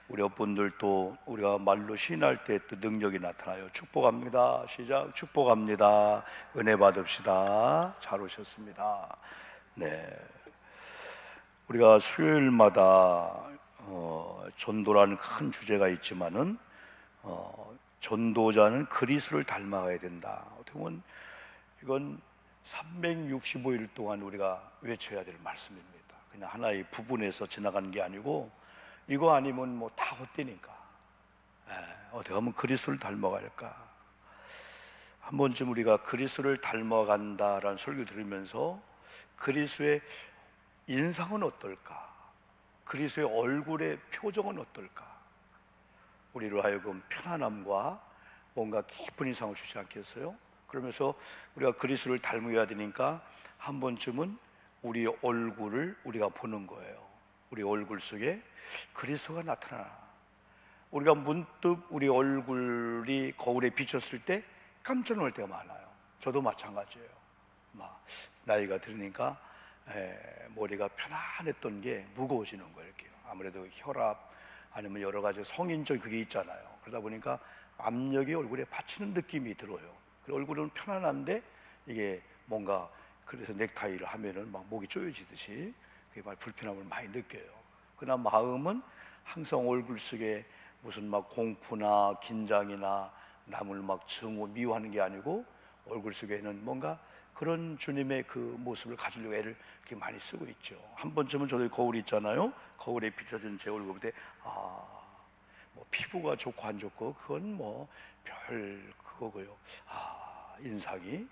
우리 여러분들도 우리가 말로 시인할 때 또 능력이 나타나요. 축복합니다. 시작. 축복합니다. 은혜 받읍시다. 잘 오셨습니다. 네, 우리가 수요일마다 전도라는 큰 주제가 있지만은 전도자는 그리스도를 닮아가야 된다. 어떻게 보면 이건 365일 동안 우리가 외쳐야 될 말씀입니다. 그냥 하나의 부분에서 지나가는 게 아니고 이거 아니면 뭐 다 헛되니까 어떻게 하면 그리스도를 닮아갈까? 한 번쯤 우리가 그리스도를 닮아간다라는 설교 들으면서 그리스도의 인상은 어떨까? 그리스도의 얼굴의 표정은 어떨까? 우리로 하여금 편안함과 뭔가 깊은 인상을 주지 않겠어요? 그러면서 우리가 그리스도를 닮아야 되니까 한 번쯤은 우리 얼굴을 우리가 보는 거예요. 우리 얼굴 속에 그리스도가 나타나. 우리가 문득 우리 얼굴이 거울에 비쳤을 때 깜짝 놀랄 때가 많아요. 저도 마찬가지예요. 나이가 들으니까 머리가 편안했던 게 무거워지는 거예요. 이렇게. 아무래도 혈압 아니면 여러 가지 성인적 그게 있잖아요. 그러다 보니까 압력이 얼굴에 받치는 느낌이 들어요. 얼굴은 편안한데 이게 뭔가, 그래서 넥타이를 하면은 막 목이 조여지듯이 그게 막 불편함을 많이 느껴요. 그러나 마음은 항상 얼굴 속에 무슨 막 공포나 긴장이나 남을 막 증오 미워하는 게 아니고 얼굴 속에는 뭔가 그런 주님의 그 모습을 가지려고 애를 이렇게 많이 쓰고 있죠. 한 번쯤은 저도 거울 있잖아요. 거울에 비춰준 제 얼굴 볼 때 뭐 피부가 좋고 안 좋고 그건 뭐 별 그거고요. 인상이.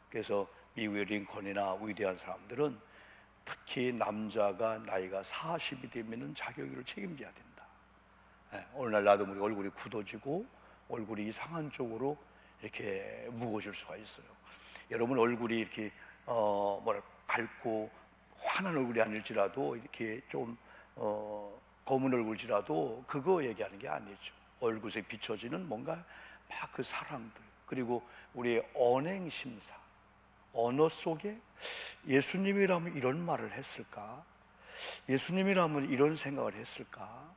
그래서 미국의 링컨이나 위대한 사람들은 특히 남자가 나이가 40이 되면은 자격을 책임져야 된다. 어느 날 나도 모르게 얼굴이 굳어지고 얼굴이 이상한 쪽으로 이렇게 무거워질 수가 있어요. 여러분 얼굴이 이렇게 밝고 환한 얼굴이 아닐지라도 이렇게 좀 검은 얼굴이라도 그거 얘기하는 게 아니죠. 얼굴에 비춰지는 뭔가 막 그 사랑들, 그리고 우리의 언행 심사, 언어 속에 예수님이라면 이런 말을 했을까? 예수님이라면 이런 생각을 했을까?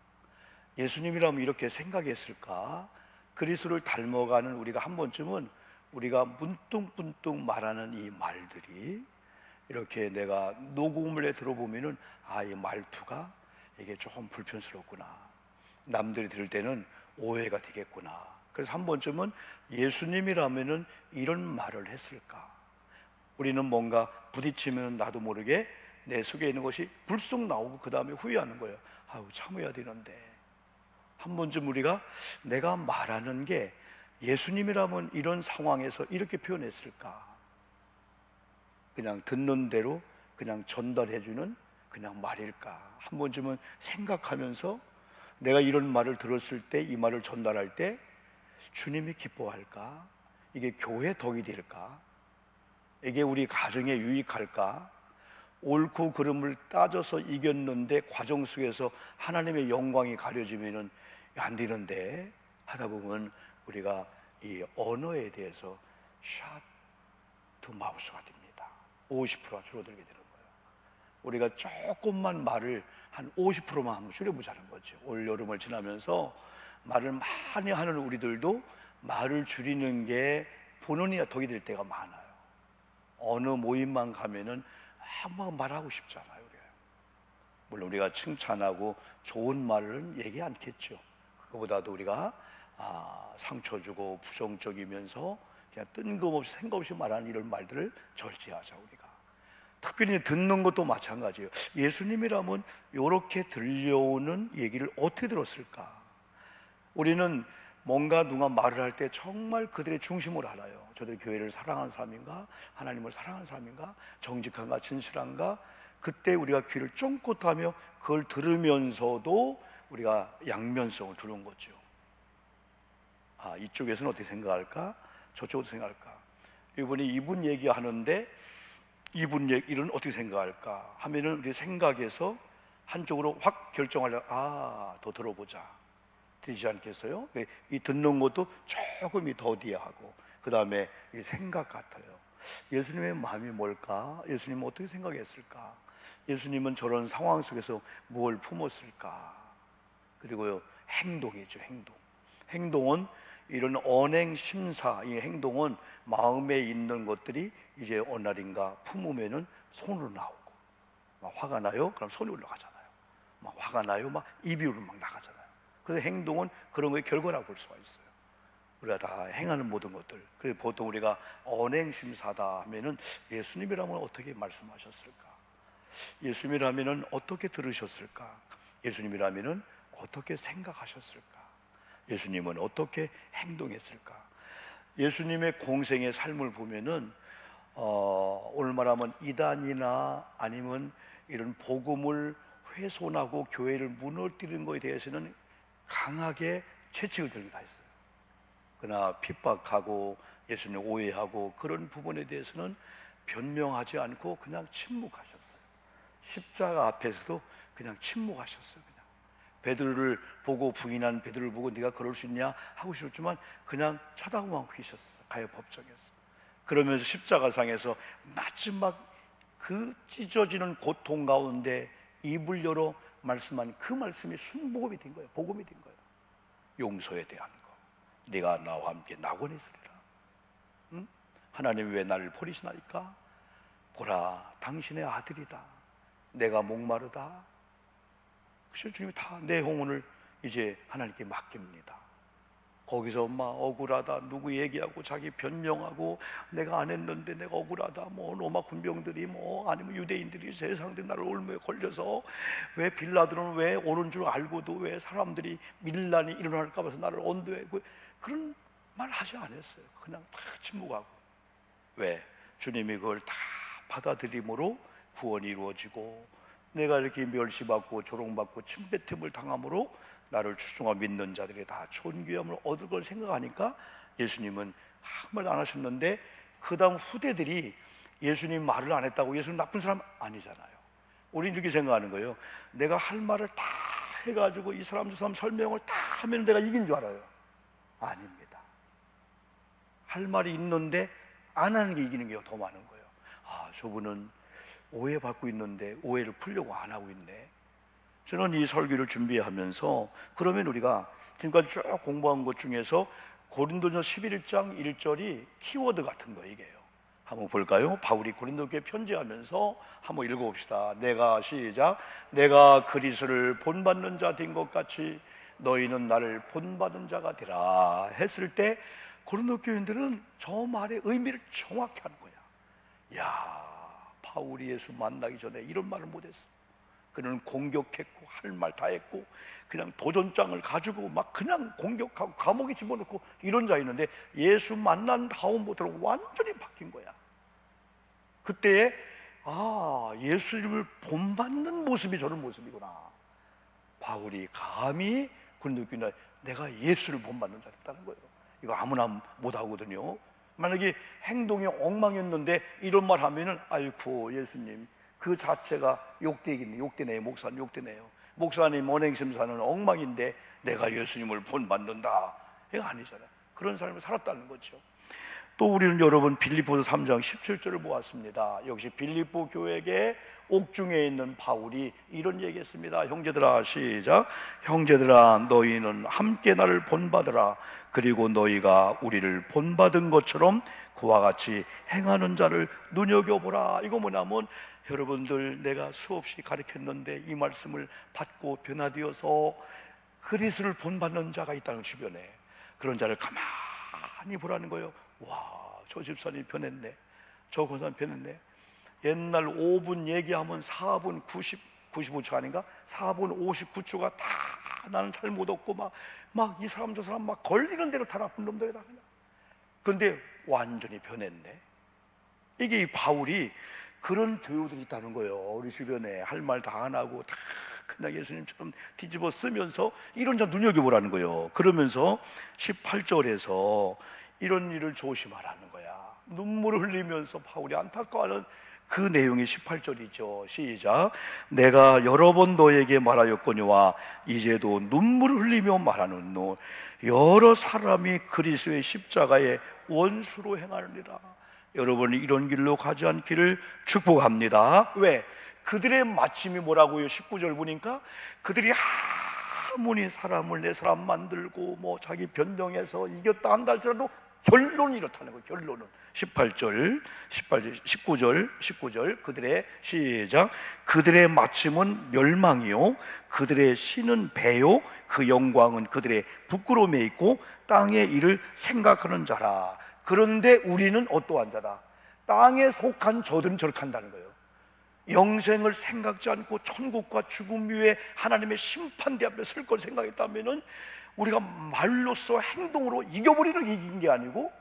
예수님이라면 이렇게 생각했을까? 그리스도를 닮아가는 우리가 한 번쯤은 우리가 문득문득 말하는 이 말들이 이렇게 내가 녹음을 해 들어보면은 이 말투가 이게 조금 불편스럽구나. 남들이 들을 때는 오해가 되겠구나. 그래서 한 번쯤은 예수님이라면은 이런 말을 했을까? 우리는 뭔가 부딪히면 나도 모르게 내 속에 있는 것이 불쑥 나오고 그 다음에 후회하는 거예요. 참아야 되는데. 한 번쯤 우리가 내가 말하는 게 예수님이라면 이런 상황에서 이렇게 표현했을까? 그냥 듣는 대로 그냥 전달해주는 그냥 말일까? 한 번쯤은 생각하면서 내가 이런 말을 들었을 때, 이 말을 전달할 때 주님이 기뻐할까? 이게 교회 덕이 될까? 이게 우리 가정에 유익할까? 옳고 그름을 따져서 이겼는데 과정 속에서 하나님의 영광이 가려지면은 안 되는데 하다 보면 우리가 이 언어에 대해서 샷 마우스가 됩니다. 50%가 줄어들게 되는 거예요. 우리가 조금만 말을 한 50%만 한번 줄여보자는 거죠. 올 여름을 지나면서 말을 많이 하는 우리들도 말을 줄이는 게 본원이 덕이 될 때가 많아요. 어느 모임만 가면은 막 말하고 싶잖아요. 물론 우리가 칭찬하고 좋은 말은 얘기 않겠죠. 그거보다도 우리가 상처 주고 부정적이면서 그냥 뜬금없이 생각 없이 말하는 이런 말들을 절제하자. 우리가 특별히 듣는 것도 마찬가지예요. 예수님이라면 이렇게 들려오는 얘기를 어떻게 들었을까? 우리는 뭔가 누가 말을 할 때 정말 그들의 중심을 알아요. 저들이 교회를 사랑하는 사람인가? 하나님을 사랑하는 사람인가? 정직한가? 진실한가? 그때 우리가 귀를 쫑긋 하며 그걸 들으면서도 우리가 양면성을 두는 거죠. 이쪽에서는 어떻게 생각할까? 저쪽은 어떻게 생각할까? 이분 얘기하는데 이분 얘기는 어떻게 생각할까? 하면은 우리 생각에서 한쪽으로 확 결정하려, 더 들어보자. 되지 않겠어요? 이 듣는 것도 조금이 더디하고, 그 다음에 이 생각 같아요. 예수님의 마음이 뭘까? 예수님은 어떻게 생각했을까? 예수님은 저런 상황 속에서 무엇을 품었을까? 그리고 행동이죠. 행동은 이런 언행 심사, 이 행동은 마음에 있는 것들이 이제 어느 날인가 품으면은 손으로 나오고, 막 화가 나요? 그럼 손이 올라가잖아요. 막 화가 나요? 막 입으로 막 나가잖아요. 그래서 행동은 그런 거의 결과라고 볼 수가 있어요. 우리가 다 행하는 모든 것들. 그래서 보통 우리가 언행 심사다 하면은 예수님이라면 어떻게 말씀하셨을까? 예수님이라면은 어떻게 들으셨을까? 예수님이라면은 어떻게 생각하셨을까? 예수님은 어떻게 행동했을까? 예수님의 공생의 삶을 보면은 오늘 말하면 이단이나 아니면 이런 복음을 훼손하고 교회를 무너뜨리는 것에 대해서는 강하게 채찍을 들기도 했어요. 그러나 핍박하고 예수님 오해하고 그런 부분에 대해서는 변명하지 않고 그냥 침묵하셨어요. 십자가 앞에서도 그냥 침묵하셨어요. 그냥 베드로를 보고, 부인한 베드로를 보고 네가 그럴 수 있냐 하고 싶었지만 그냥 쳐다보만 계셨어. 가요 법정에서. 그러면서 십자가상에서 마지막 그 찢어지는 고통 가운데 입을 열어 말씀한 그 말씀이 순복음이 된 거예요. 복음이 된 거예요. 용서에 대한 거. 네가 나와 함께 낙원에 있으리라. 응? 하나님 왜 나를 버리시나이까? 보라, 당신의 아들이다. 내가 목마르다. 그래서 주님이 다 내 영혼을 이제 하나님께 맡깁니다. 거기서 막 억울하다, 누구 얘기하고 자기 변명하고 내가 안 했는데 내가 억울하다, 뭐 로마 군병들이 뭐 아니면 유대인들이 세상들 나를 올무에 걸려서 왜 빌라도는 왜 옳은 줄 알고도 왜 사람들이 밀란이 일어날까 봐서 나를 언도해, 그런 말 하지 않았어요. 그냥 다 침묵하고. 왜? 주님이 그걸 다 받아들임으로 구원이 이루어지고 내가 이렇게 멸시받고 조롱받고 침뱉음을 당함으로 나를 추종하고 믿는 자들이 다 존귀함을 얻을 걸 생각하니까 예수님은 아무 말도 안 하셨는데 그 다음 후대들이 예수님 말을 안 했다고 예수님 나쁜 사람 아니잖아요. 우리는 이렇게 생각하는 거예요. 내가 할 말을 다 해가지고 이 사람 저 사람 설명을 다 하면 내가 이긴 줄 알아요. 아닙니다. 할 말이 있는데 안 하는 게 이기는 게 더 많은 거예요. 아, 저분은 오해받고 있는데 오해를 풀려고 안 하고 있네. 저는 이 설교를 준비하면서 그러면 우리가 지금까지 쭉 공부한 것 중에서 고린도전서 11장 1절이 키워드 같은 거 이게요. 한번 볼까요? 바울이 고린도교회 편지하면서 한번 읽어봅시다. 내가 시작. 내가 그리스도를 본받는 자 된 것 같이 너희는 나를 본받은 자가 되라 했을 때 고린도 교인들은 저 말의 의미를 정확히 하는 거야. 야, 바울이 예수 만나기 전에 이런 말을 못했어. 그는 공격했고 할 말 다 했고 그냥 도전장을 가지고 막 그냥 공격하고 감옥에 집어넣고 이런 자였는데 예수 만난 다음부터는 완전히 바뀐 거야. 그때에 아, 예수님을 본받는 모습이 저런 모습이구나. 바울이 감히 고린도교인들 내가 예수를 본받는 자였다는 거예요. 이거 아무나 못하거든요. 만약에 행동이 엉망이었는데 이런 말 하면은 아이고 예수님 그 자체가 욕되겠네. 욕되네요. 목사님 욕되네요. 목사님 언행심사는 엉망인데 내가 예수님을 본받는다. 이거 아니잖아요. 그런 삶을 살았다는 거죠. 또 우리는 여러분 빌립보서 3장 17절을 보았습니다. 역시 빌립보 교회에 옥중에 있는 바울이 이런 얘기했습니다. 형제들아 시작. 형제들아 너희는 함께 나를 본받으라. 그리고 너희가 우리를 본받은 것처럼 그와 같이 행하는 자를 눈여겨보라. 이거 뭐냐면 여러분들 내가 수없이 가르쳤는데 이 말씀을 받고 변화되어서 그리스도를 본받는 자가 있다는 주변에 그런 자를 가만히 보라는 거예요. 와, 저 집사님 변했네. 저 권사님 변했네. 옛날 5분 얘기하면 4분 95초 아닌가? 4분 59초가 다 나는 잘못 없고 막 이 사람 저 사람 막 걸리는 대로 다 나쁜 놈들이다 그냥. 그런데 완전히 변했네. 이게 이 바울이 그런 교우들이 있다는 거예요. 우리 주변에 할 말 다 안 하고 다 그냥 예수님처럼 뒤집어 쓰면서 이런 자 눈여겨보라는 거예요. 그러면서 18절에서 이런 일을 조심하라는 거야. 눈물을 흘리면서 바울이 안타까워하는 그 내용이 18절이죠. 시작. 내가 여러 번 너에게 말하였거니와 이제도 눈물을 흘리며 말하는 너 여러 사람이 그리스도의 십자가의 원수로 행하느니라. 여러분이 이런 길로 가지 않기를 축복합니다. 왜? 그들의 마침이 뭐라고요? 19절 보니까 그들이 아무리 사람을 내 사람 만들고 뭐 자기 변명해서 이겼다 한다 할지라도 결론이 이렇다는 거예요. 결론은 18절 19절 그들의 시작 그들의 마침은 멸망이요 그들의 신은 배요 그 영광은 그들의 부끄러움에 있고 땅의 일을 생각하는 자라. 그런데 우리는 어떠한 자다? 땅에 속한 저들은 저렇게 한다는 거예요. 영생을 생각지 않고 천국과 죽음 위에 하나님의 심판대 앞에 설 걸 생각했다면은 우리가 말로써 행동으로 이겨버리는 이긴 게 아니고,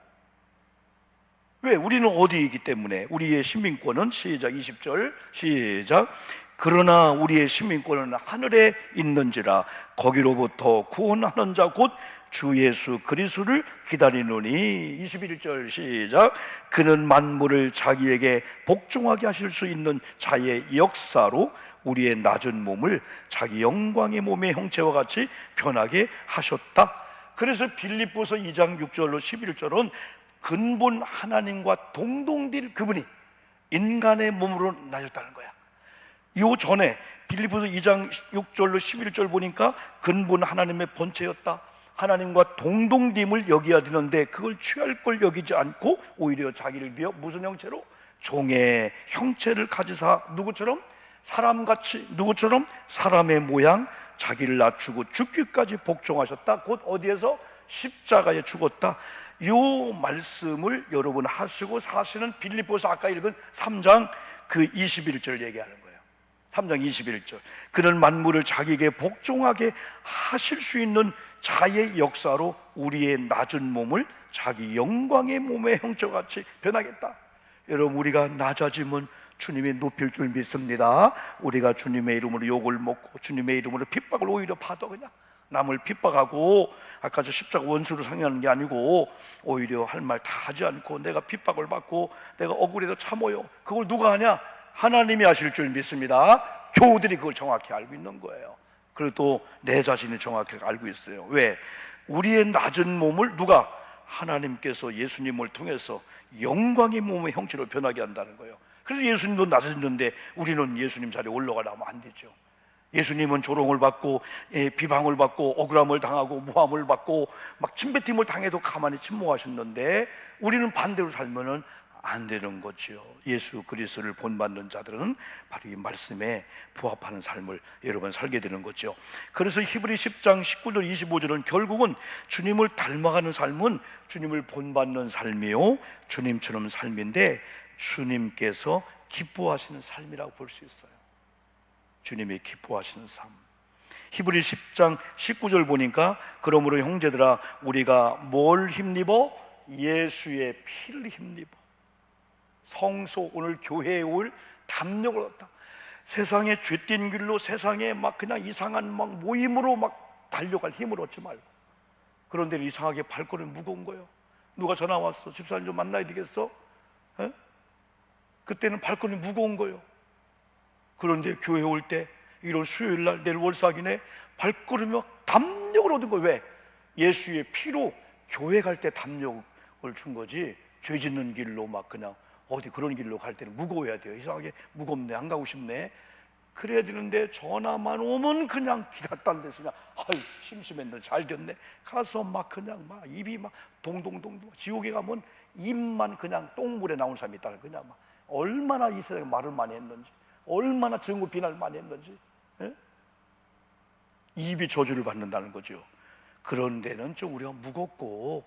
왜? 우리는 어디이기 때문에? 우리의 시민권은 시작 20절 시작 그러나 우리의 시민권은 하늘에 있는지라 거기로부터 구원하는 자 곧 주 예수 그리스도를 기다리노니 21절 시작 그는 만물을 자기에게 복종하게 하실 수 있는 자의 역사로 우리의 낮은 몸을 자기 영광의 몸의 형체와 같이 변하게 하셨다. 그래서 빌립보서 2장 6절로 11절은 근본 하나님과 동동될 그분이 인간의 몸으로 나셨다는 거야. 요 전에 빌립보서 2장 6절로 11절 보니까 근본 하나님의 본체였다, 하나님과 동동됨을 여겨야 되는데 그걸 취할 걸 여기지 않고 오히려 자기를 비어 무슨 형체로? 종의 형체를 가지사 누구처럼? 사람같이, 누구처럼? 사람의 모양, 자기를 낮추고 죽기까지 복종하셨다. 곧 어디에서? 십자가에 죽었다. 이 말씀을 여러분 하시고 사시는 빌립보서 아까 읽은 3장 그 21절 얘기하는 거예요. 3장 21절 그는 만물을 자기에게 복종하게 하실 수 있는 자의 역사로 우리의 낮은 몸을 자기 영광의 몸의 형체같이 변하겠다. 여러분, 우리가 낮아지면 주님이 높일 줄 믿습니다. 우리가 주님의 이름으로 욕을 먹고 주님의 이름으로 핍박을 오히려 받아 그냥 남을 핍박하고, 아까 저 십자가 원수로 상의하는 게 아니고 오히려 할 말 다 하지 않고 내가 핍박을 받고 내가 억울해도 참어요. 그걸 누가 하냐? 하나님이 하실 줄 믿습니다. 교우들이 그걸 정확히 알고 있는 거예요. 그리고 또 내 자신이 정확히 알고 있어요. 왜? 우리의 낮은 몸을 누가? 하나님께서 예수님을 통해서 영광의 몸의 형체로 변하게 한다는 거예요. 그래서 예수님도 낮아졌는데 우리는 예수님 자리에 올라가려면 안 되죠. 예수님은 조롱을 받고 비방을 받고 억울함을 당하고 모함을 받고 막 침뱉음을 당해도 가만히 침묵하셨는데 우리는 반대로 살면은 안 되는 거죠. 예수 그리스도를 본받는 자들은 바로 이 말씀에 부합하는 삶을 여러분 살게 되는 거죠. 그래서 히브리 10장 19절 25절은 결국은 주님을 닮아가는 삶은 주님을 본받는 삶이요 주님처럼 삶인데 주님께서 기뻐하시는 삶이라고 볼 수 있어요. 주님이 기뻐하시는 삶. 히브리 10장 19절 보니까 그러므로 형제들아 우리가 뭘 힘입어? 예수의 피를 힘입어. 성소, 오늘 교회에 올 담력을 얻다. 세상에 죄된 길로 세상에 막 그냥 이상한 막 모임으로 막 달려갈 힘을 얻지 말고, 그런데 이상하게 발걸음이 무거운 거예요. 누가 전화 왔어. 집사님 좀 만나야 되겠어? 에? 그때는 발걸음이 무거운 거예요. 그런데 교회 올 때 이런 수요일 날 내일 월삭이네 발걸음이 막 담력을 얻은 거예요. 왜? 예수의 피로 교회 갈 때 담력을 준 거지 죄 짓는 길로 막 그냥 어디 그런 길로 갈 때는 무거워야 돼요. 이상하게 무겁네, 안 가고 싶네. 그래야 되는데 전화만 오면 그냥 기다렸다는 데서 그냥 아유 심심했는데 잘 됐네. 가서 막 그냥 막 입이 막 동동동동. 지옥에 가면 입만 그냥 똥물에 나온 사람이 있다는 그냥 막 얼마나 이 세상에 말을 많이 했는지, 얼마나 증오 비난을 많이 했는지. 예? 입이 저주를 받는다는 거죠. 그런 데는 좀 우리가 무겁고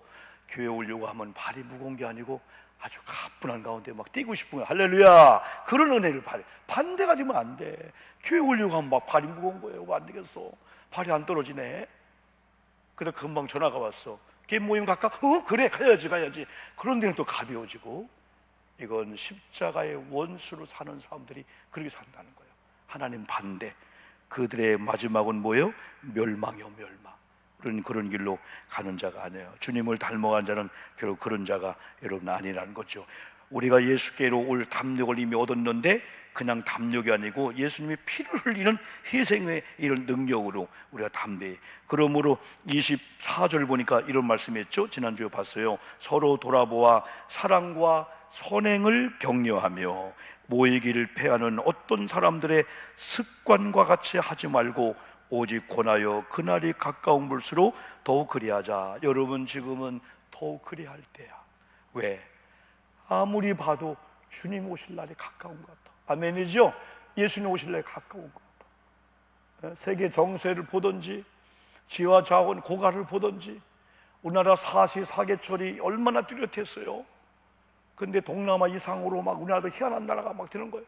교회 오려고 하면 발이 무거운 게 아니고 아주 가뿐한 가운데 막 뛰고 싶은 거야. 할렐루야. 그런 은혜를 받아. 반대가 되면 안 돼. 교회 오려고 하면 막 발이 무거운 거예요. 안 되겠어. 발이 안 떨어지네. 그래서 금방 전화가 왔어. 걔 모임 갈까? 그래 가야지. 그런 데는 또 가벼워지고. 이건 십자가의 원수로 사는 사람들이 그렇게 산다는 거예요. 하나님 반대. 그들의 마지막은 뭐예요? 멸망이요 멸망. 그런 길로 가는 자가 아니에요. 주님을 닮아간 자는 결국 그런 자가 여러분 아니라는 거죠. 우리가 예수께로 올 담력을 이미 얻었는데 그냥 담력이 아니고 예수님이 피를 흘리는 희생의 이런 능력으로 우리가 담대히. 그러므로 24절 보니까 이런 말씀했죠. 지난주에 봤어요. 서로 돌아보아 사랑과 선행을 격려하며 모이기를 패하는 어떤 사람들의 습관과 같이 하지 말고 오직 권하여 그날이 가까운 볼수록 더욱 그리하자. 여러분, 지금은 더욱 그리할 때야. 왜? 아무리 봐도 주님 오실 날이 가까운 것 같아. 아멘이죠? 예수님 오실 날이 가까운 것 같아. 세계 정세를 보든지 지와 자원 고갈을 보든지 우리나라 사시사계철이 얼마나 뚜렷했어요. 근데 동남아 이상으로 막 우리나라도 희한한 나라가 막 되는 거예요.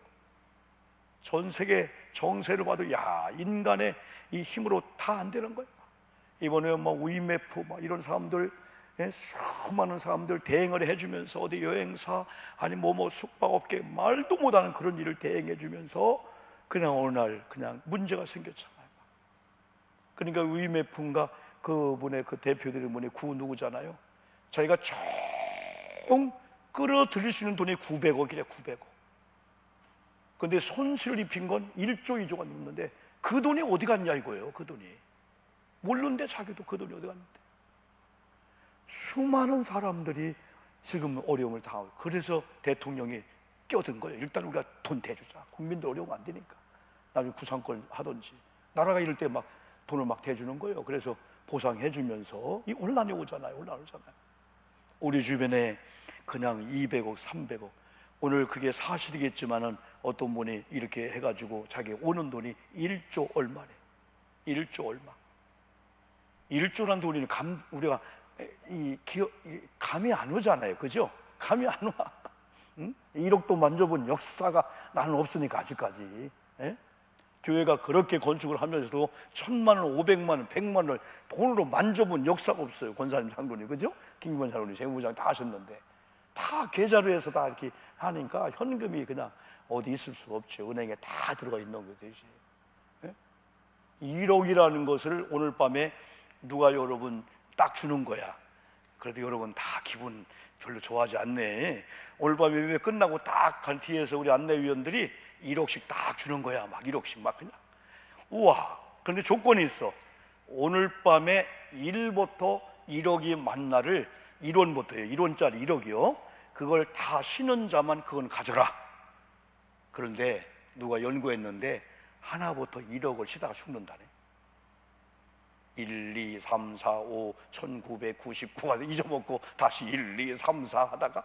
전 세계 정세를 봐도 야, 인간의 이 힘으로 다 안 되는 거예요. 이번에 막 위메프 막 이런 사람들, 수많은 사람들 대행을 해주면서 어디 여행사 아니 뭐 숙박업계 말도 못하는 그런 일을 대행해주면서 그냥 어느 날 그냥 문제가 생겼잖아요. 그러니까 위메프인가 그분의 그 대표들의 분의 구 누구잖아요. 자기가 총 끌어들일 수 있는 돈이 900억이래. 900억. 근데 손실을 입힌 건 1조 2조가 넘는데 그 돈이 어디 갔냐 이거예요. 그 돈이 모르는데 자기도 그 돈이 어디 갔는데. 수많은 사람들이 지금 어려움을 당하고, 그래서 대통령이 끼어든 거예요. 일단 우리가 돈 대주자. 국민들 어려우면 안 되니까 나중에 구상권 하든지. 나라가 이럴 때 막 돈을 막 대주는 거예요. 그래서 보상해주면서 이 혼란이 오잖아요. 혼란 오잖아요. 우리 주변에 그냥 200억 300억, 오늘 그게 사실이겠지만은 어떤 분이 이렇게 해가지고 자기 오는 돈이 1조 얼마래. 1조 얼마. 1조란 돈이 우리가 감이 안 오잖아요. 그죠? 감이 안 와. 응? 1억도 만져본 역사가 나는 없으니까 아직까지. 에? 교회가 그렇게 건축을 하면서도 1000만 원, 500만 원, 100만 원을 돈으로 만져본 역사가 없어요. 권사님, 장로님, 그죠? 김기권 장로님, 재무부장 다 하셨는데 다 계좌로 해서 다 이렇게 하니까 현금이 그냥 어디 있을 수가 없죠. 은행에 다 들어가 있는 거듯이. 1억이라는 것을 오늘 밤에 누가 여러분 딱 주는 거야. 그래도 여러분 다 기분 별로 좋아하지 않네. 오늘 밤에 예배 끝나고 딱 간 뒤에서 우리 안내위원들이 1억씩 딱 주는 거야. 막 1억씩 막 그냥. 우와. 그런데 조건이 있어. 오늘 밤에 1부터 1억이 만나를 1원부터요. 1원짜리 1억이요. 그걸 다 신은 자만 그건 가져라. 그런데 누가 연구했는데 하나부터 1억을 쉬다가 죽는다네. 1, 2, 3, 4, 5, 1999가 잊어먹고 다시 1, 2, 3, 4 하다가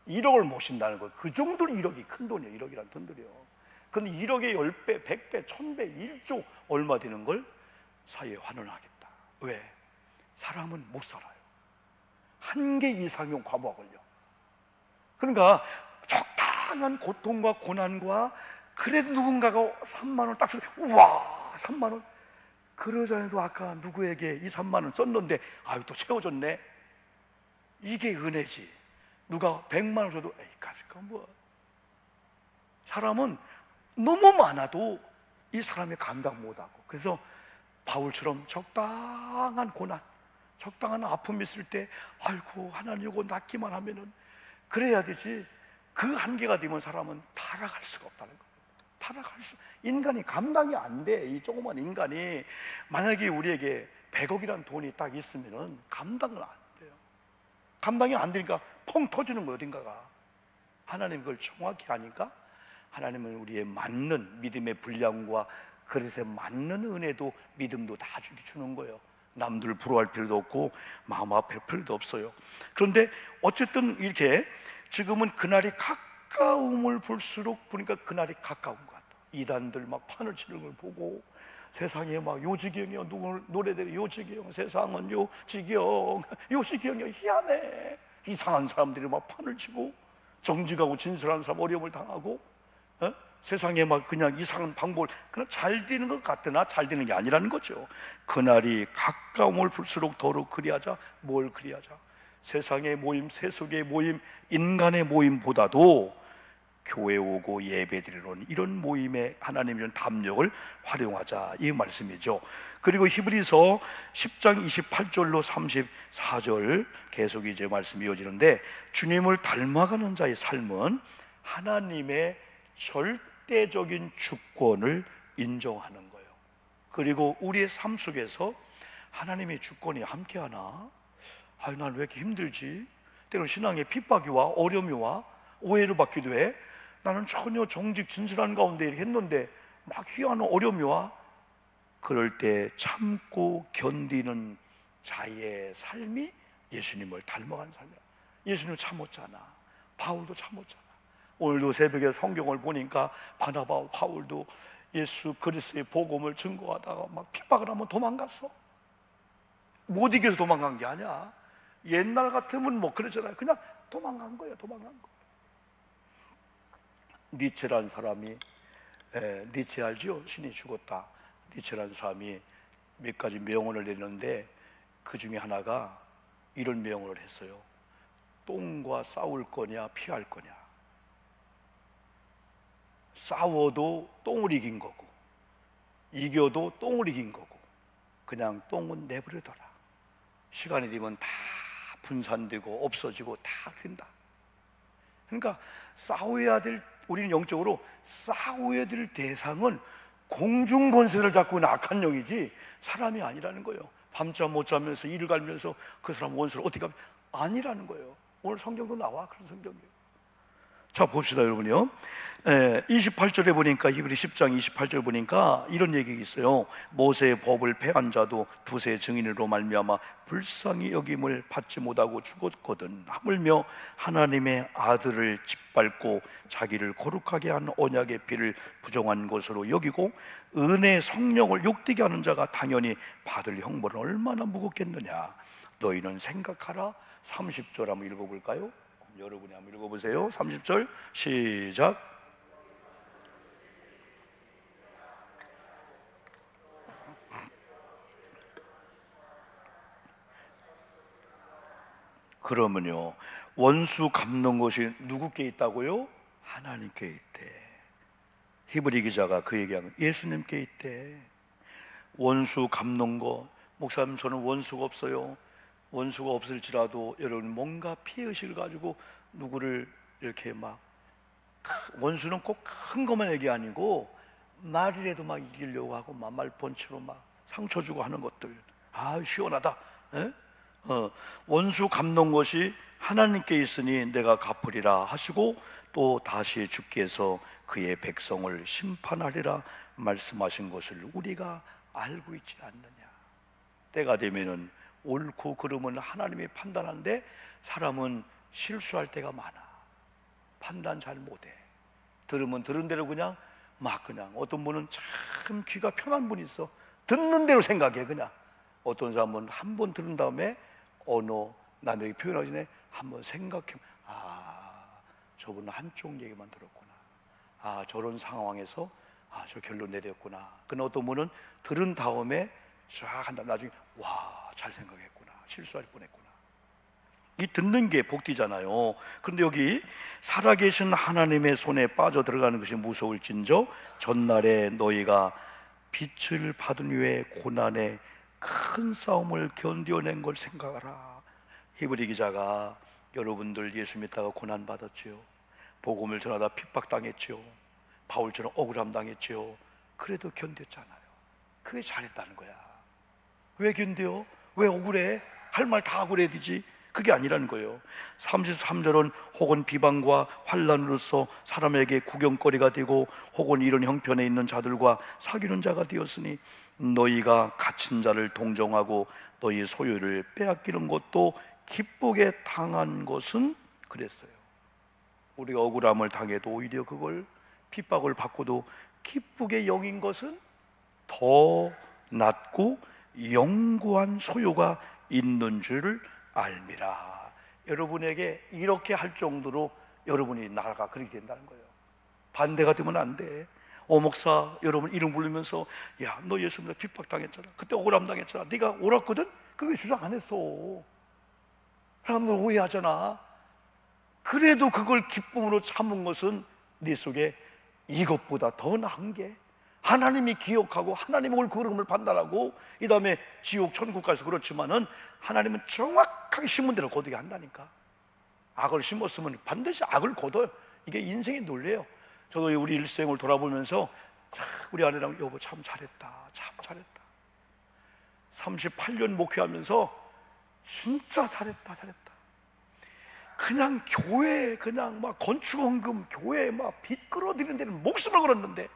1억을 못 쉰다는 거예요. 그 정도로 1억이 큰 돈이에요. 1억이란 돈들이요. 근데 1억의 10배, 100배, 1000배, 1조 얼마 되는 걸 사회에 환원하겠다. 왜? 사람은 못 살아요. 한계 이상의 과부하 걸려. 그러니까 적당한 고통과 고난과 그래도 누군가가 3만 원 딱 주고, 우와 3만 원. 그러자에도 아까 누구에게 이 3만 원 썼는데 아유 또 채워줬네. 이게 은혜지. 누가 100만 원 줘도 에이 가질까 뭐. 사람은 너무 많아도 이 사람이 감당 못하고, 그래서 바울처럼 적당한 고난, 적당한 아픔이 있을 때 아이고 하나님 이거 낫기만 하면은 그래야 되지. 그 한계가 되면 사람은 타락할 수가 없다는 거예요. 인간이 감당이 안 돼. 이 조그만 인간이 만약에 우리에게 100억이라는 돈이 딱 있으면은 감당을 안 돼요. 감당이 안 되니까 펑 터지는 거예요. 어딘가가. 하나님 그걸 정확히 아니까 하나님은 우리의 맞는 믿음의 분량과 그릇에 맞는 은혜도 믿음도 다 주는 거예요. 남들 부러워할 필요도 없고 마음 아플 필요도 없어요. 그런데 어쨌든 이렇게 지금은 그날이 가까움을 볼수록 보니까 그날이 가까운 것 같아. 이단들 막 판을 치는 걸 보고 세상에 막 요지경이요, 누구 노래들이 요지경, 세상은 요지경, 요지경이 희한해. 이상한 사람들이 막 판을 치고 정직하고 진실한 사람 어려움을 당하고, 세상에 막 그냥 이상한 방법을 그냥 잘 되는 것 같으나 잘 되는 게 아니라는 거죠. 그날이 가까움을 볼수록 더욱 그리하자. 뭘 그리하자? 세상의 모임, 세속의 모임, 인간의 모임보다도 교회 오고 예배드리는 이런 모임에 하나님이 준 담력을 활용하자, 이 말씀이죠. 그리고 히브리서 10장 28절로 34절 계속 이제 말씀이 이어지는데, 주님을 닮아가는 자의 삶은 하나님의 절대적인 주권을 인정하는 거예요. 그리고 우리의 삶 속에서 하나님의 주권이 함께하나? 아유, 난 왜 이렇게 힘들지? 때로는 신앙에 핍박이와 어려움이 와 오해를 받기도 해. 나는 전혀 정직 진실한 가운데 이렇게 했는데 막 희한한 어려움이 와. 그럴 때 참고 견디는 자의 삶이 예수님을 닮아가는 삶이야. 예수님을 참았잖아. 바울도 참았잖아. 오늘도 새벽에 성경을 보니까 바나바와 바울도 예수 그리스도의 복음을 증거하다가 막 핍박을 하면 도망갔어. 못 이겨서 도망간 게 아니야. 옛날 같으면 뭐 그러잖아요. 그냥 도망간 거예요. 도망간 거. 니체라는 사람이, 니체 알죠? 신이 죽었다. 니체라는 사람이 몇 가지 명언을 내렸는데 그 중에 하나가 이런 명언을 했어요. 똥과 싸울 거냐 피할 거냐. 싸워도 똥을 이긴 거고 이겨도 똥을 이긴 거고 그냥 똥은 내버려둬라. 시간이 되면 다 분산되고 없어지고 다 된다. 그러니까 우리는 영적으로 싸워야 될 대상은 공중권세를 잡고 있는 악한 영이지 사람이 아니라는 거예요. 밤잠 못 자면서 일을 갈면서 그 사람 원수를 어떻게 하면 아니라는 거예요. 오늘 성경도 나와. 그런 성경이에요. 자, 봅시다 여러분요. 28절에 보니까 히브리 10장 28절 보니까 이런 얘기가 있어요. 모세의 법을 폐한 자도 두세 증인으로 말미암아 불쌍히 여김을 받지 못하고 죽었거든. 하물며 하나님의 아들을 짓밟고 자기를 거룩하게 한 언약의 피를 부정한 것으로 여기고 은혜 성령을 욕되게 하는 자가 당연히 받을 형벌은 얼마나 무겁겠느냐. 너희는 생각하라. 30절 한번 읽어볼까요? 여러분이 한번 읽어보세요. 30절 시작. 그러면요, 원수 갚는 것이 누구께 있다고요? 하나님께 있대. 히브리 기자가 그 얘기하면 예수님께 있대. 원수 갚는 거, 목사님 저는 원수가 없어요. 원수가 없을지라도 여러분 뭔가 피해의식을 가지고 누구를 이렇게 막 원수는 꼭 큰 것만 얘기 아니고 말이라도 막 이기려고 하고 막 말펀치로 막 상처 주고 하는 것들, 아 시원하다. 원수 갚는 것이 하나님께 있으니 내가 갚으리라 하시고 또 다시 주께서 그의 백성을 심판하리라 말씀하신 것을 우리가 알고 있지 않느냐. 때가 되면은 옳고 그름은 하나님이 판단하는데 사람은 실수할 때가 많아. 판단 잘 못해. 들으면 들은 대로 그냥 어떤 분은 참 귀가 편한 분이 있어. 듣는 대로 생각해. 그냥 어떤 사람은 한 번 들은 다음에 언어 남에게 표현하기 전에 한번 생각해. 아, 저분은 한쪽 얘기만 들었구나. 아, 저런 상황에서 저 결론 내렸구나. 근데 어떤 분은 들은 다음에 쫙 한다. 나중에 와, 잘 생각했구나. 실수할 뻔했구나. 이 듣는 게 복되잖아요. 그런데 여기 살아계신 하나님의 손에 빠져 들어가는 것이 무서울진저 전날에 너희가 빛을 받은 후에 고난의 큰 싸움을 견뎌낸 걸 생각하라. 히브리 기자가 여러분들 예수 믿다가 고난 받았지요. 복음을 전하다 핍박당했지요. 바울처럼 억울함 당했지요. 그래도 견뎠잖아요. 그게 잘했다는 거야. 왜 견뎌? 왜 억울해? 할 말 다 억울해야 되지. 그게 아니라는 거예요. 33절은 혹은 비방과 환난으로서 사람에게 구경거리가 되고 혹은 이런 형편에 있는 자들과 사귀는 자가 되었으니 너희가 갇힌 자를 동정하고 너희 소유를 빼앗기는 것도 기쁘게 당한 것은 그랬어요. 우리가 억울함을 당해도 오히려 그걸 핍박을 받고도 기쁘게 여긴 것은 더 낫고 영구한 소유가 있는 줄을 알미라. 여러분에게 이렇게 할 정도로 여러분이 나라가 그렇게 된다는 거예요. 반대가 되면 안 돼. 목사 여러분 이름 부르면서 야, 너 예수 믿어 핍박당했잖아. 그때 억울함 당했잖아. 네가 옳았거든? 그게 주장 안 했어. 사람들 오해하잖아. 그래도 그걸 기쁨으로 참은 것은 네 속에 이것보다 더 나은 게 하나님이 기억하고 하나님이 옳고 그름을 판단하고 이 다음에 지옥 천국 가서 그렇지만은 하나님은 정확하게 심은 대로 거두게 한다니까. 악을 심었으면 반드시 악을 거둬요. 이게 인생의 논리예요. 저도 우리 일생을 돌아보면서 우리 아내랑 여보 참 잘했다. 참 잘했다. 38년 목회하면서 진짜 잘했다. 그냥 교회 그냥 막 건축원금 교회 막 빚 끌어들이는 데는 목숨을 걸었는데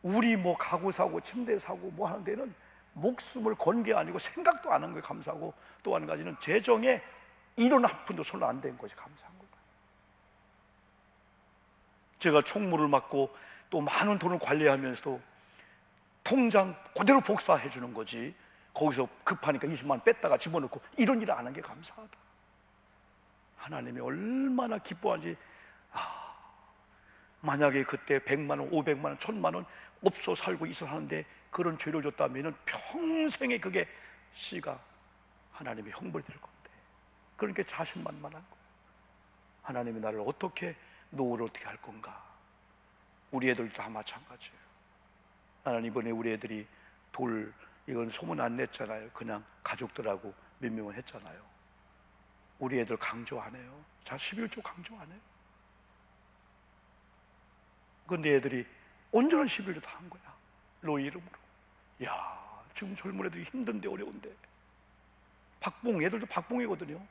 우리 뭐 가구 사고 침대 사고 뭐 하는 데는 목숨을 건 게 아니고 생각도 안 한 거에 감사하고, 또 한 가지는 재정에 1원 한 푼도 손을 안 댄 것이 감사한 거다. 제가 총무를 맡고 또 많은 돈을 관리하면서도 통장 그대로 복사해 주는 거지, 거기서 급하니까 20만 원 뺐다가 집어넣고 이런 일을 안 한 게 감사하다. 하나님이 얼마나 기뻐하는지. 만약에 그때 100만 원, 500만 원, 1000만 원 없어 살고 있어 하는데 그런 죄를 줬다면 평생에 그게 씨가 하나님의 형벌이 될 건데, 그러니까 자신만만한 거. 하나님이 나를 어떻게, 노후를 어떻게 할 건가. 우리 애들도 다 마찬가지예요. 나는 이번에 우리 애들이 이건 소문 안 냈잖아요. 그냥 가족들하고 몇 명은 했잖아요. 우리 애들 강조 안 해요. 자, 11조 강조 안 해요. 근데 애들이 온전한 11조 다 한 거야, 너희 이름으로. 야, 지금 젊은 애들이 힘든데 어려운데. 애들도 박봉이거든요.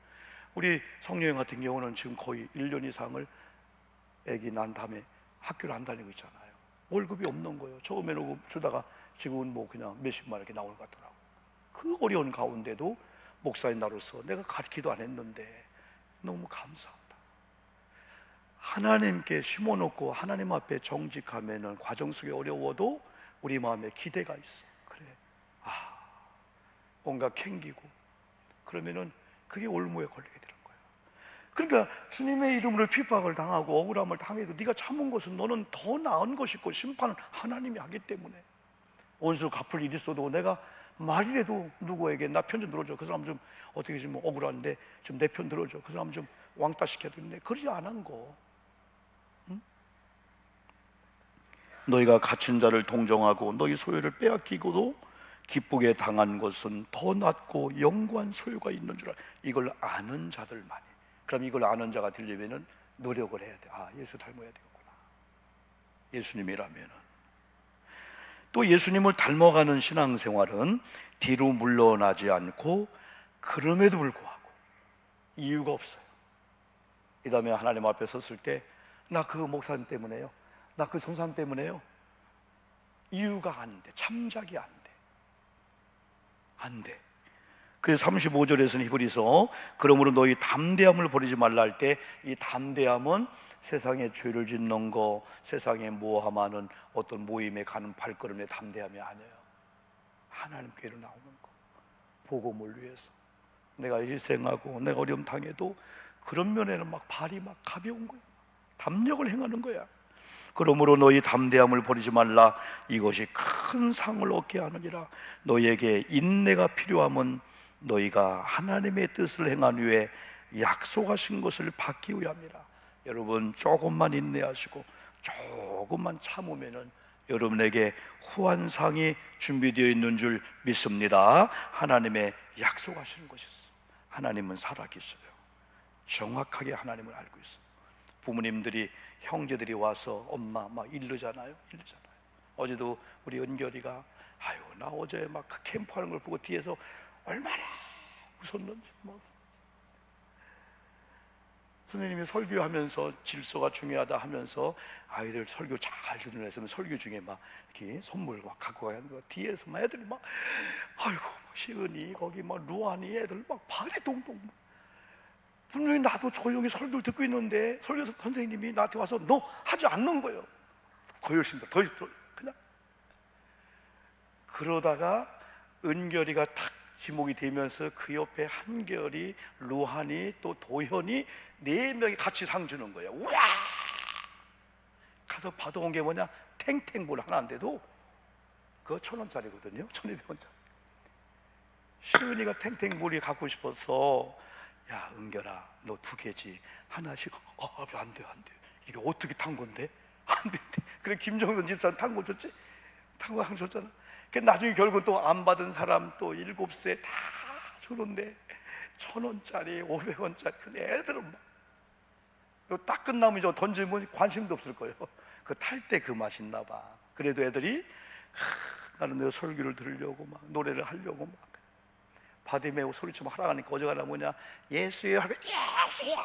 우리 성녀형 같은 경우는 지금 거의 1년 이상을 애기 난 다음에 학교를 안 다니고 있잖아요. 월급이 없는 거예요. 처음에는 월급 주다가 지금은 뭐 그냥 몇십만 원 이렇게 나오는 것 같더라고. 그 어려운 가운데도 목사인 나로서 내가 가르치도 안 했는데 너무 감사하다. 하나님께 심어놓고 하나님 앞에 정직하면은 과정 속에 어려워도 우리 마음에 기대가 있어. 그래, 뭔가 캥기고 그러면은 그게 올무에 걸리게 되는 거예요. 그러니까 주님의 이름으로 핍박을 당하고 억울함을 당해도 네가 참은 것은 너는 더 나은 것이고 심판은 하나님이 하기 때문에, 원수 갚을 일이 있어도 내가 말이라도 누구에게 나 편 좀 들어줘, 그 사람 좀 어떻게 좀 억울한데 좀 내 편 들어줘, 그 사람 좀 왕따 시켜야 되는데 그러지 않은 거. 응? 너희가 갇힌 자를 동정하고 너희 소유를 빼앗기고도 기쁘게 당한 것은 더 낫고 영구한 소유가 있는 줄 알아. 이걸 아는 자들만이. 그럼 이걸 아는 자가 되려면 노력을 해야 돼. 예수 닮아야 되겠구나, 예수님이라면. 또 예수님을 닮아가는 신앙생활은 뒤로 물러나지 않고, 그럼에도 불구하고 이유가 없어요. 이 다음에 하나님 앞에 섰을 때 나 그 목사님 때문에요, 나 그 선사님 때문에요, 이유가 안 돼. 참작이 안 돼. 안 돼. 그래서 35절에서는 히브리서, 그러므로 너희 담대함을 버리지 말라 할 때, 이 담대함은 세상에 죄를 짓는 거, 세상에 모함하는 어떤 모임에 가는 발걸음의 담대함이 아니에요. 하나님께로 나오는 거, 복음을 위해서 내가 희생하고 내가 어려움 당해도 그런 면에는 막 발이 막 가벼운 거야. 담력을 행하는 거야. 그러므로 너희 담대함을 버리지 말라. 이것이 큰 상을 얻게 하느니라. 너희에게 인내가 필요함은 너희가 하나님의 뜻을 행한 후에 약속하신 것을 받기 위함이라. 여러분, 조금만 인내하시고 조금만 참으면은 여러분에게 후한상이 준비되어 있는 줄 믿습니다. 하나님의 약속하시는 것이 있어. 하나님은 살아계셔요. 정확하게 하나님을 알고 있어. 부모님들이, 형제들이 와서 엄마 막 이르잖아요. 어제도 우리 은결이가 나 어제 막 그 캠프하는 걸 보고 뒤에서 얼마나 웃었는지. 선생님이 설교하면서 질서가 중요하다 하면서 아이들 설교 잘 듣는 애들은 설교 중에 막 이렇게 선물 막 갖고 가는 거, 뒤에서 막 애들이 막 시은이 거기 막 루안이 애들 막 발에 동동. 분명히 나도 조용히 설교를 듣고 있는데 설교 선생님이 나한테 와서 너 하지 않는 거예요. 더 열심히 더 그냥. 그러다가 은결이가 탁 지목이 되면서 그 옆에 한결이, 루한이, 또 도현이 4명이 같이 상 주는 거예요. 우와! 가서 받아온 게 뭐냐? 탱탱볼 하나인데도 그거 1,000원짜리거든요. 1,200원짜리. 시은이가 탱탱볼이 갖고 싶어서, 야 은결아, 너 2개지, 하나씩. 안 돼. 이게 어떻게 탄 건데? 안 돼. 그래 김정선 집사는 탄 거 줬지? 탄 거 줬잖아. 나중에 결국 또 안 받은 사람 또 7세 다 주는데 1,000원짜리 500원짜리 그 애들은 막 딱 끝나면 저 던지면 관심도 없을 거예요. 그 탈 때 그 맛이 있나 봐. 그래도 애들이 나는 내가 설교를 들으려고 막 노래를 하려고 막 바디메고 소리 좀 하라 하니까, 어제가 뭐냐, 예수여 하고 예수여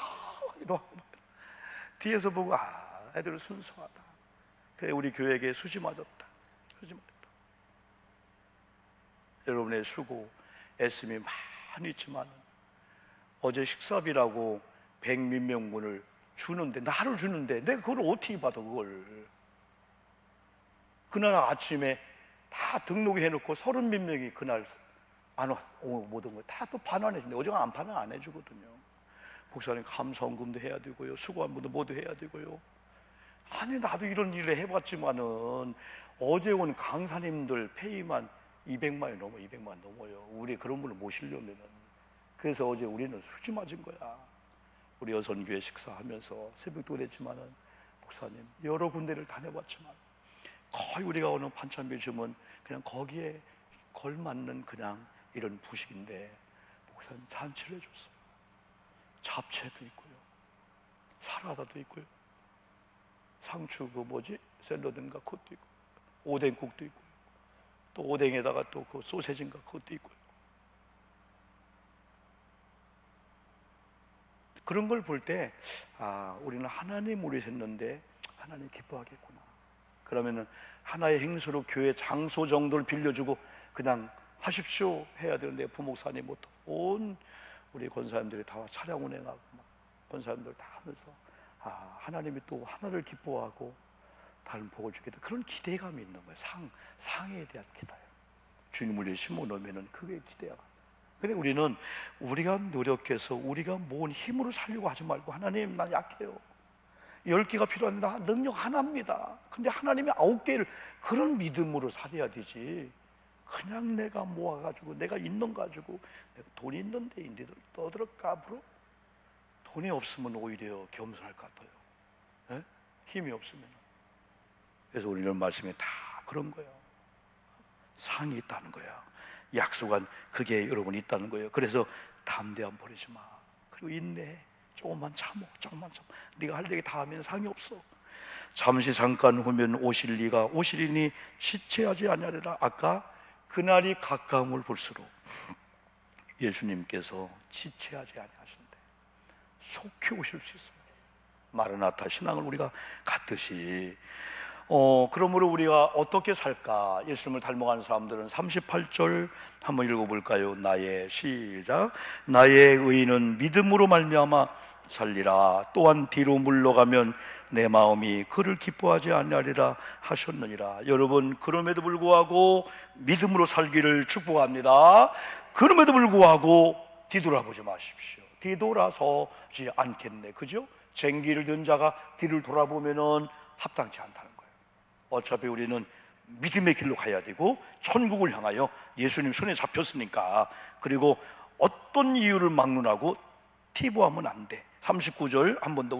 뒤에서 보고 애들은 순수하다. 그래 우리 교회에게 수지 맞았다. 그러지 말다. 여러분의 수고, 애씀이 많이 있지만 어제 식사비라고 100몇 명분을 주는데, 나를 주는데 내가 그걸 어떻게 받아? 그날 아침에 다 등록해놓고 30몇 명이 그날 안 오던 거 다 또 반환해주는데, 어제가 안 반환 안 해주거든요. 목사님 감사원금도 해야 되고요, 수고한분도 모두 해야 되고요. 아니 나도 이런 일을 해봤지만은 어제 온 강사님들 페이만 200만이 넘어, 200만 넘어요. 우리 그런 분을 모시려면은. 그래서 어제 우리는 수지 맞은 거야. 우리 여선교회 식사하면서 새벽도 그랬지만은, 목사님 여러 군데를 다녀봤지만 거의 우리가 오는 반찬비 주면 그냥 거기에 걸맞는 그냥 이런 부식인데, 목사님 잔치를 해줬어요. 잡채도 있고요, 사라다도 있고요, 상추 샐러드인가 그것도 있고, 오뎅국도 있고, 또 오뎅에다가 또 그 소세지인가 그것도 있고요. 그런 걸 볼 때, 우리는 하나님 우리 했는데 하나님 기뻐하겠구나. 그러면은 하나의 행수로 교회 장소 정도를 빌려주고 그냥 하십시오 해야 되는데, 부목사님부터 온 우리 권사님들이 다 차량 운행하고 막 권사님들 다 하면서 하나님이 또 하나를 기뻐하고 다른 복을 주겠다, 그런 기대감이 있는 거예요. 상에 대한 기대요. 주님을 심어놓으면은 그게 기대야. 근데 우리는 우리가 노력해서 우리가 모은 힘으로 살려고 하지 말고, 하나님 난 약해요, 10개가 필요한데 나 능력 하나입니다. 근데 하나님이 9개를, 그런 믿음으로 살아야 되지. 그냥 내가 모아가지고 내가 있는 가지고, 내가 돈이 있는데 인데도 떠들었까 앞으로? 돈이 없으면 오히려 겸손할 것 같아요. 에? 힘이 없으면. 그래서 우리는 말씀에 다 그런 거예요. 상이 있다는 거야. 약속한 그게 여러분 있다는 거예요. 그래서 담대함 버리지 마. 그리고 인내해. 조금만 참어. 네가 할 얘기 다 하면 상이 없어. 잠시 잠깐 후면 오시리니 지체하지 아니하리라. 아까 그날이 가까움을 볼수록 예수님께서 지체하지 아니하신대. 속히 오실 수 있습니다. 마르나타 신앙을 우리가 갖듯이, 그러므로 우리가 어떻게 살까? 예수님을 닮아가는 사람들은 38절 한번 읽어볼까요? 시작. 나의 의인은 믿음으로 말미암아 살리라. 또한 뒤로 물러가면 내 마음이 그를 기뻐하지 아니하리라 하셨느니라. 여러분, 그럼에도 불구하고 믿음으로 살기를 축복합니다. 그럼에도 불구하고 뒤돌아보지 마십시오. 뒤돌아서지 않겠네, 그죠? 쟁기를 든 자가 뒤를 돌아보면은 합당치 않다는 거예요. 어차피 우리는 믿음의 길로 가야 되고 천국을 향하여 예수님 손에 잡혔으니까. 그리고 어떤 이유를 막론하고 티보하면 안 돼. 39절 한 번 더.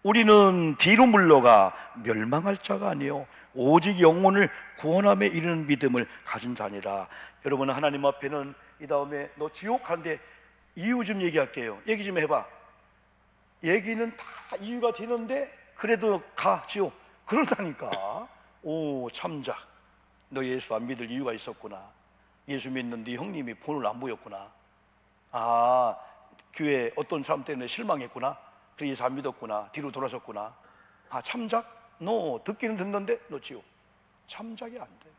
우리는 뒤로 물러가 멸망할 자가 아니요 오직 영혼을 구원함에 이르는 믿음을 가진 자니라. 여러분, 하나님 앞에는 이 다음에 너 지옥 가는데 이유 좀 얘기할게요. 얘기 좀 해봐. 얘기는 다 이유가 되는데 그래도 가 지옥 그런다니까. 오, 참자. 너 예수 안 믿을 이유가 있었구나. 예수 믿는 네 형님이 본을 안 보였구나. 교회 어떤 사람 때문에 실망했구나. 그래서 예수 안 믿었구나. 뒤로 돌아섰구나. 참작? 너 듣기는 듣는데 너 지옥. 참작이 안 돼.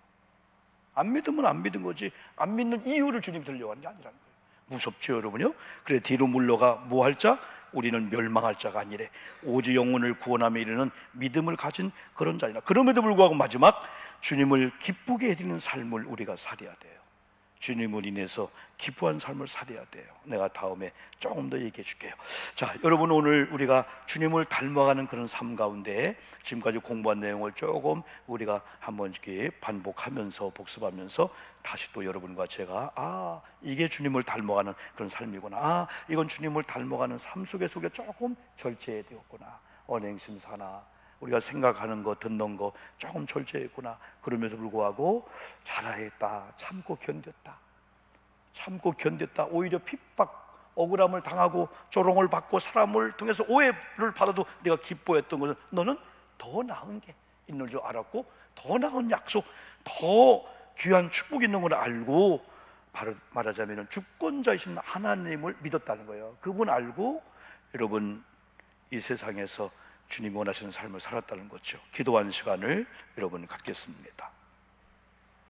안 믿으면 안 믿은 거지, 안 믿는 이유를 주님이 들려고 하는 게 아니라는 거예요. 무섭죠, 여러분요? 그래, 뒤로 물러가 뭐 할 자? 우리는 멸망할 자가 아니래 오직 영혼을 구원함에 이르는 믿음을 가진 그런 자이라. 그럼에도 불구하고 마지막, 주님을 기쁘게 해드리는 삶을 우리가 살아야 돼요. 주님을 인해서 기뻐한 삶을 살아야 돼요. 내가 다음에 조금 더 얘기해 줄게요. 자, 여러분, 오늘 우리가 주님을 닮아가는 그런 삶 가운데 지금까지 공부한 내용을 조금 우리가 한번 이렇게 반복하면서 복습하면서 다시 또 여러분과 제가 이게 주님을 닮아가는 그런 삶이구나, 이건 주님을 닮아가는 삶 속에 조금 절제해야 되겠구나, 언행심사나 우리가 생각하는 거 듣는 거 조금 절제했구나. 그러면서 불구하고 잘했다, 참고 견뎠다. 오히려 핍박, 억울함을 당하고 조롱을 받고 사람을 통해서 오해를 받아도 내가 기뻐했던 것은 너는 더 나은 게 있는 줄 알았고, 더 나은 약속, 더 귀한 축복이 있는 걸 알고, 바로 말하자면 주권자이신 하나님을 믿었다는 거예요. 그분 알고 여러분 이 세상에서 주님 원하시는 삶을 살았다는 거죠. 기도하는 시간을 여러분 갖겠습니다.